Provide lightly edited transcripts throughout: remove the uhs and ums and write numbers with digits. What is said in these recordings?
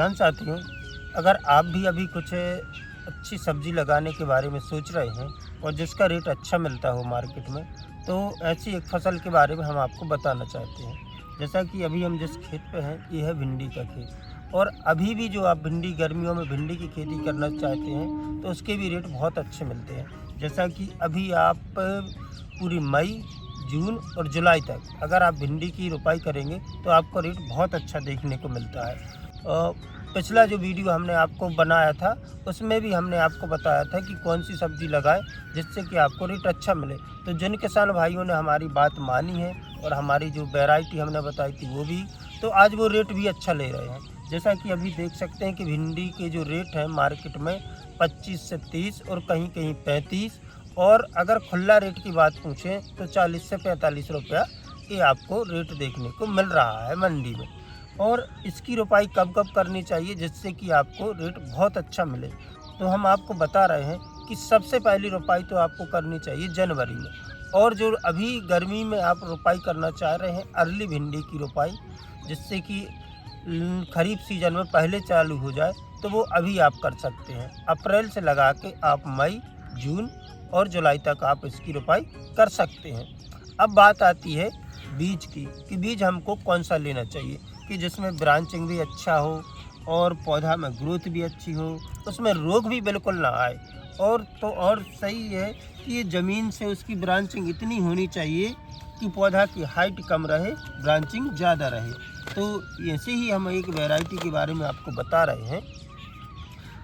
किसान साथियों, अगर आप भी अभी कुछ अच्छी सब्जी लगाने के बारे में सोच रहे हैं और जिसका रेट अच्छा मिलता हो मार्केट में, तो ऐसी एक फसल के बारे में हम आपको बताना चाहते हैं। जैसा कि अभी हम जिस खेत पे हैं, ये है भिंडी का खेत। और अभी भी जो आप भिंडी गर्मियों में भिंडी की खेती करना चाहते हैं, तो उसके भी रेट बहुत अच्छे मिलते हैं। जैसा कि अभी आप पूरी मई, जून और जुलाई तक अगर आप भिंडी की रोपाई करेंगे, तो आपको रेट बहुत अच्छा देखने को मिलता है। पिछला जो वीडियो हमने आपको बनाया था, उसमें भी हमने आपको बताया था कि कौन सी सब्ज़ी लगाएं जिससे कि आपको रेट अच्छा मिले। तो जिन किसान भाइयों ने हमारी बात मानी है और हमारी जो वैरायटी हमने बताई थी वो भी, तो आज वो रेट भी अच्छा ले रहे हैं। जैसा कि अभी देख सकते हैं कि भिंडी के जो रेट हैं मार्केट में 25 से 30 और कहीं कहीं 35, और अगर खुला रेट की बात पूछें तो 40 से 45 रुपया ये आपको रेट देखने को मिल रहा है मंडी में। और इसकी रोपाई कब कब करनी चाहिए जिससे कि आपको रेट बहुत अच्छा मिले, तो हम आपको बता रहे हैं कि सबसे पहली रोपाई तो आपको करनी चाहिए जनवरी में। और जो अभी गर्मी में आप रोपाई करना चाह रहे हैं अर्ली भिंडी की रोपाई, जिससे कि खरीफ सीजन में पहले चालू हो जाए, तो वो अभी आप कर सकते हैं। अप्रैल से लगा के आप मई, जून और जुलाई तक आप इसकी रोपाई कर सकते हैं। अब बात आती है बीज की, कि बीज हमको कौन सा लेना चाहिए कि जिसमें ब्रांचिंग भी अच्छा हो और पौधा में ग्रोथ भी अच्छी हो, उसमें रोग भी बिल्कुल ना आए। और सही है कि ये ज़मीन से उसकी ब्रांचिंग इतनी होनी चाहिए कि पौधा की हाइट कम रहे, ब्रांचिंग ज़्यादा रहे। तो ऐसे ही हम एक वैरायटी के बारे में आपको बता रहे हैं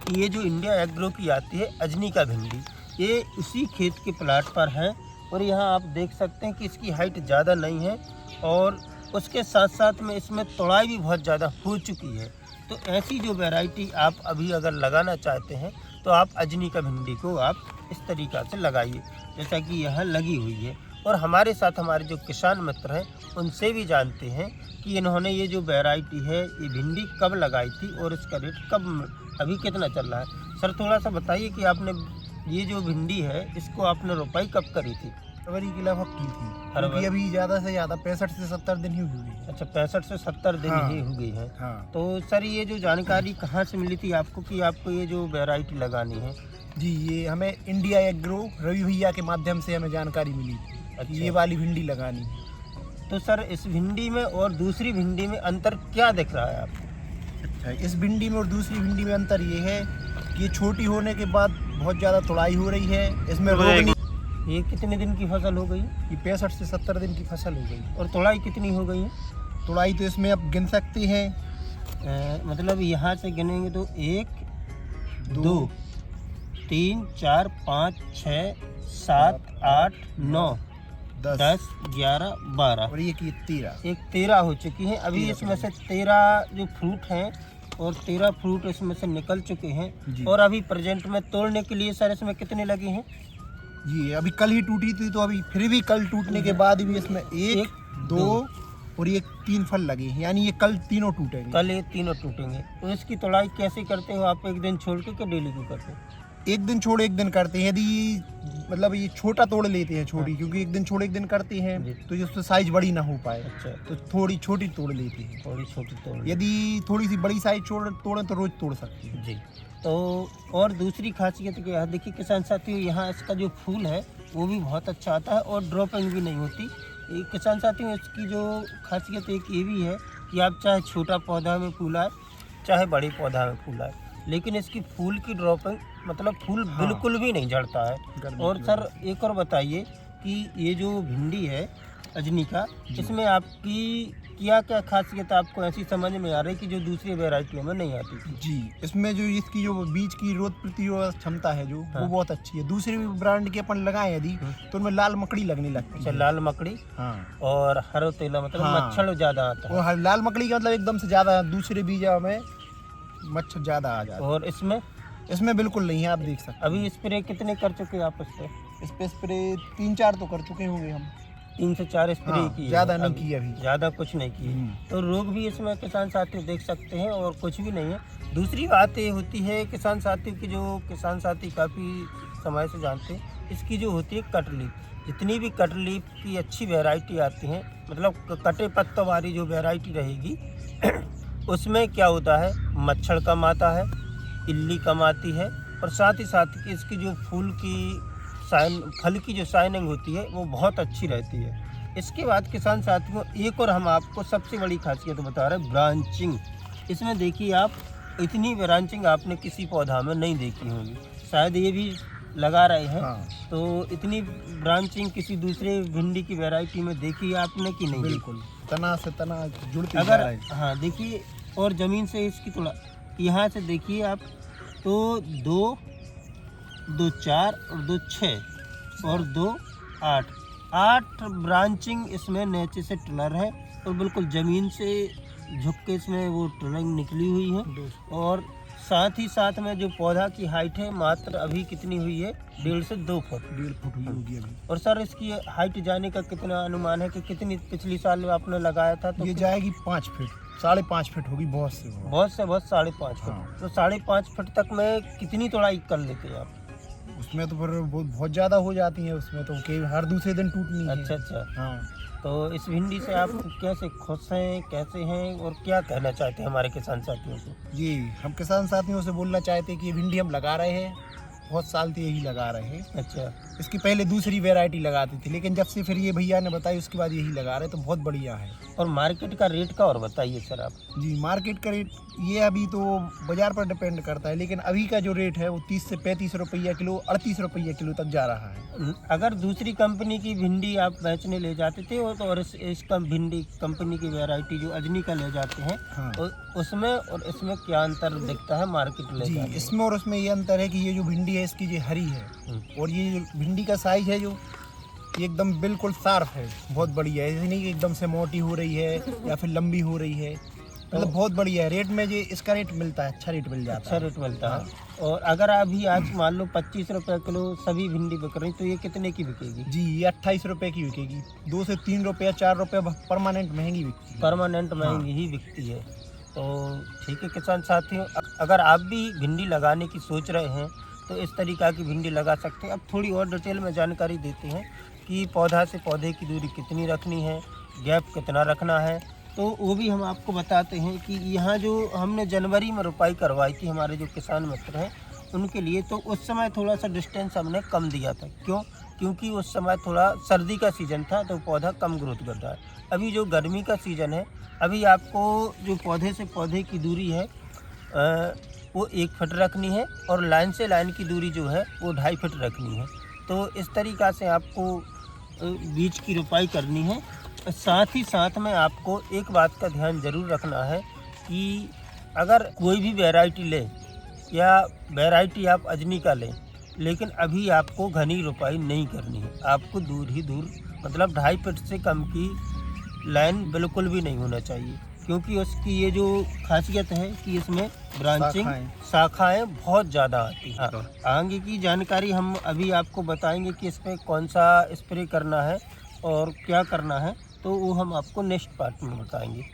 कि ये जो इंडिया एग्रो की आती है अजनी का भिंडी, ये उसी खेत के प्लाट पर है। और यहाँ आप देख सकते हैं कि इसकी हाइट ज़्यादा नहीं है और उसके साथ साथ में इसमें तोड़ाई भी बहुत ज़्यादा हो चुकी है। तो ऐसी जो वैरायटी आप अभी अगर लगाना चाहते हैं, तो आप अजनी का भिंडी को आप इस तरीक़ा से लगाइए जैसा कि यहाँ लगी हुई है। और हमारे साथ हमारे जो किसान मित्र हैं उनसे भी जानते हैं कि इन्होंने ये जो वैरायटी है ये भिंडी कब लगाई थी और इसका रेट कब अभी कितना चल रहा है। सर थोड़ा सा बताइए कि आपने ये जो भिंडी है इसको आपने रोपाई कब करी थी? फरवरी की लगभग की थी, क्योंकि अभी ज़्यादा से ज़्यादा 65 से 70 दिन ही हुई है। अच्छा, 65 से 70 दिन हाँ, ही हो गई है। हाँ। तो सर ये जो जानकारी कहाँ से मिली थी आपको कि आपको ये जो वैरायटी लगानी है? जी, ये हमें इंडिया एग्रो रवि भैया के माध्यम से हमें जानकारी मिली थी। अच्छा। ये वाली भिंडी लगानी है। तो सर इस भिंडी में और दूसरी भिंडी में अंतर क्या दिख रहा है आपको? अच्छा, इस भिंडी में और दूसरी भिंडी में अंतर ये है कि ये छोटी होने के बाद बहुत ज़्यादा तोड़ाई हो रही है, इसमें रोग नहीं। ये कितने दिन की फसल हो गई? ये 65 से 70 दिन की फसल हो गई। और तोड़ाई कितनी हो गई है? तोड़ाई तो इसमें आप गिन सकते हैं, मतलब यहाँ से गिनेंगे तो 1, 2, 3, 4, 5, 6, 7, 8, 9, 10, 11, 12 और ये की 13। एक 13 हो चुकी हैं। अभी इसमें से 13 जो फ्रूट हैं और 13 फ्रूट इसमें से निकल चुके हैं। और अभी प्रेजेंट में तोड़ने के लिए सर इसमें कितने लगे हैं? ये अभी कल ही टूटी थी, तो अभी फिर भी कल टूटने के बाद भी इसमें 1, 2 और ये 3 फल लगे हैं, यानी ये कल तीनों टूटेंगे। कल ये तीनों टूटेंगे। तो इसकी तोड़ाई कैसे करते हो आप? एक दिन छोड़ के डेली को करते हो? एक दिन छोड़ एक दिन करते हैं। यदि मतलब ये छोटा तोड़ लेते हैं छोटी, क्योंकि एक दिन छोड़ एक दिन करते हैं तो उससे साइज बड़ी ना हो पाए। अच्छा, तो थोड़ी छोटी तोड़ लेते हैं। थोड़ी छोटी तोड़। यदि थोड़ी सी बड़ी साइज तोड़ें तो रोज तोड़ सकते हैं। जी। तो और दूसरी खासियत क्या है, देखिए किसान साथियों, यहाँ इसका जो फूल है वो भी बहुत अच्छा आता है और ड्रॉपिंग भी नहीं होती। किसान साथियों, इसकी जो खासियत एक ये भी है कि आप चाहे छोटा पौधा में फूल आए चाहे बड़े पौधा में फूल आए, लेकिन इसकी फूल की ड्रॉपिंग मतलब फूल बिल्कुल भी नहीं झड़ता है। और सर एक और बताइए कि ये जो भिंडी है अजनी का, इसमें आपकी क्या क्या खासियत आपको ऐसी समझ में आ रही कि जो दूसरी वैरायटियों में नहीं आती थी? जी, इसमें जो इसकी जो बीज की रोग प्रतिरोधक क्षमता है जो वो बहुत अच्छी है। दूसरी ब्रांड के अपन लगाए यदि तो उनमें लाल मकड़ी लगने लगती है। लाल मकड़ी। हाँ। और हरोतेला मतलब मच्छर ज़्यादा आता है। और लाल मकड़ी का मतलब एकदम से ज़्यादा, दूसरे बीजा में मच्छर ज़्यादा आ जाता है। और इसमें बिल्कुल नहीं है, आप देख सकते हैं। अभी स्प्रे कितने कर चुके हैं आप इस पे स्प्रे 3-4 तो कर चुके होंगे हम। 3 से 4 स्प्रे की? ज़्यादा नहीं की अभी, ज़्यादा कुछ नहीं की। तो रोग भी इसमें किसान साथी देख सकते हैं और कुछ भी नहीं है। दूसरी बात ये होती है किसान साथियों की, जो किसान साथी काफ़ी समय से जानते हैं, इसकी जो होती है कट लीफ। जितनी भी कट लीफ की अच्छी वैरायटी आती हैं, मतलब कटे पत्तों वाली जो वैरायटी रहेगी उसमें क्या होता है, मच्छर कम आता है, इल्ली कम आती है, और साथ ही साथ कि इसकी जो फूल की फल की जो शाइनिंग होती है वो बहुत अच्छी रहती है। इसके बाद किसान साथियों, एक और हम आपको सबसे बड़ी खासियत बता रहे हैं, ब्रांचिंग। इसमें देखिए आप, इतनी ब्रांचिंग आपने किसी पौधा में नहीं देखी होगी, शायद ये भी लगा रहे हैं। हाँ, तो इतनी ब्रांचिंग किसी दूसरे भिंडी की वैरायटी में देखी है आपने कि नहीं? बिल्कुल तना से तना जुड़ते जा अगर रहा है। हाँ देखिए, और ज़मीन से इसकी थोड़ा यहाँ से देखिए आप, तो 2 2 4 और 2 6 और 2 8 ब्रांचिंग इसमें नीचे से टनर है, और बिल्कुल ज़मीन से झुक के इसमें वो टनरिंग निकली हुई है। और साथ ही साथ में जो पौधा की हाइट है मात्र अभी कितनी हुई है, 1.5 से 2 फुट। 1.5 फुट हुई होगी अभी। और सर इसकी हाइट जाने का कितना अनुमान है कि कितनी पिछली साल आपने लगाया था? तो ये जाएगी 5 फीट, 5.5 फीट होगी बहुत से बहुत। बहुत 5.5 फुट। हाँ। तो 5.5 फुट तक में कितनी तोड़ाई कर लेते हैं आप? उसमें तो फिर बहुत ज़्यादा हो जाती है, उसमें तो हर दूसरे दिन टूटनी है। अच्छा। हाँ, तो इस भिंडी से आप कैसे खुश हैं, कैसे हैं, और क्या कहना चाहते हैं हमारे किसान साथियों को? जी हम किसान साथियों से बोलना चाहते हैं कि ये भिंडी हम लगा रहे हैं, बहुत साल से यही लगा रहे हैं। अच्छा। इसकी पहले दूसरी वैरायटी लगाती थी, लेकिन जब से फिर ये भैया ने बताई उसके बाद यही लगा रहे, तो बहुत बढ़िया है। और मार्केट का रेट का और बताइए सर आप। जी मार्केट का रेट ये अभी तो बाज़ार पर डिपेंड करता है, लेकिन अभी का जो रेट है वो 30 से 35 रुपया किलो, 38 रुपया किलो तक जा रहा है। अगर दूसरी कंपनी की भिंडी आप बेचने ले जाते थे तो, और इसका भिंडी कंपनी की वैरायटी जो अजनी का ले जाते हैं, हाँ उसमें और इसमें क्या अंतर दिखता है मार्केट ले जी, जाने में? इसमें और उसमें ये अंतर है कि ये जो भिंडी है इसकी ये हरी है, और ये जो भिंडी का साइज है जो ये एकदम बिल्कुल शार्प है, बहुत बढ़िया है। ऐसे नहीं कि एकदम से मोटी हो रही है या फिर लंबी हो रही है, मतलब बहुत बढ़िया है। रेट में ये इसका रेट मिलता है, अच्छा रेट मिल जाता अच्छा है। रेट मिलता है। और अगर अभी आज मान लो 25 रुपये किलो सभी भिंडी बिक रही, तो ये कितने की बिकेगी? जी ये 28 रुपये की बिकेगी, 2 से 3 रुपया 4 रुपया परमानेंट महंगी बिकती है। परमानेंट महंगी ही बिकती है। तो ठीक है किसान साथियों, अगर आप भी भिंडी लगाने की सोच रहे हैं तो इस तरीक़ा की भिंडी लगा सकते हैं। अब थोड़ी और डिटेल में जानकारी देते हैं कि पौधा से पौधे की दूरी कितनी रखनी है, गैप कितना रखना है। तो वो भी हम आपको बताते हैं कि यहाँ जो हमने जनवरी में रोपाई करवाई थी, हमारे जो किसान मित्र हैं उनके लिए, तो उस समय थोड़ा सा डिस्टेंस हमने कम दिया था। क्यों? क्योंकि उस समय थोड़ा सर्दी का सीज़न था, तो पौधा कम ग्रोथ कर रहा है। अभी जो गर्मी का सीज़न है, अभी आपको जो पौधे से पौधे की दूरी है वो 1 फुट रखनी है, और लाइन से लाइन की दूरी जो है वो 2.5 फुट रखनी है। तो इस तरीक़ा से आपको बीज की रोपाई करनी है। साथ ही साथ में आपको एक बात का ध्यान ज़रूर रखना है कि अगर कोई भी वैरायटी लें, या वैरायटी आप अजनी का लें, लेकिन अभी आपको घनी रोपाई नहीं करनी है। आपको दूर ही दूर, मतलब 2.5 फुट से कम की लाइन बिल्कुल भी नहीं होना चाहिए, क्योंकि उसकी ये जो खासियत है कि इसमें ब्रांचिंग शाखाएँ बहुत ज़्यादा आती हैं। आगे की जानकारी हम अभी आपको बताएंगे कि इसमें कौन सा स्प्रे करना है और क्या करना है, तो वो हम आपको नेक्स्ट पार्ट में बताएंगे।